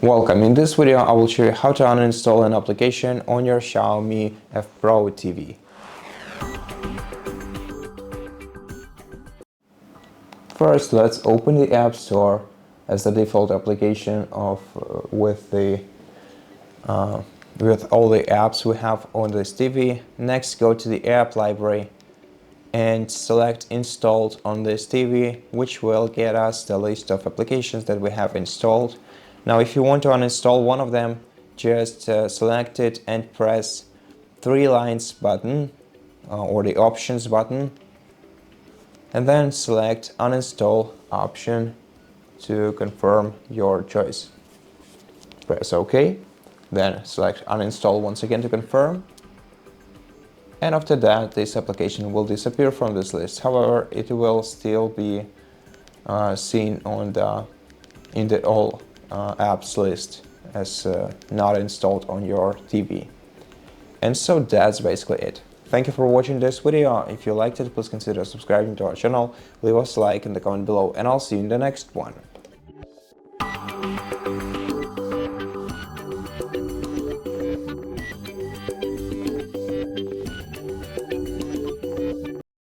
Welcome. In this video, I will show you how to uninstall an application on your XIAOMI F Pro TV. First, let's open the App Store as the default application with all the apps we have on this TV. Next, go to the app library and select installed on this TV, which will get us the list of applications that we have installed. Now, if you want to uninstall one of them, just select it and press three lines button or the options button, and then select uninstall option to confirm your choice. Press OK, then select uninstall once again to confirm. And after that, this application will disappear from this list. However, it will still be seen in the all apps list as not installed on your TV. And so that's basically it. Thank you for watching this video. If you liked it, please consider subscribing to our channel, leave us a like in the comment below, and I'll see you in the next one.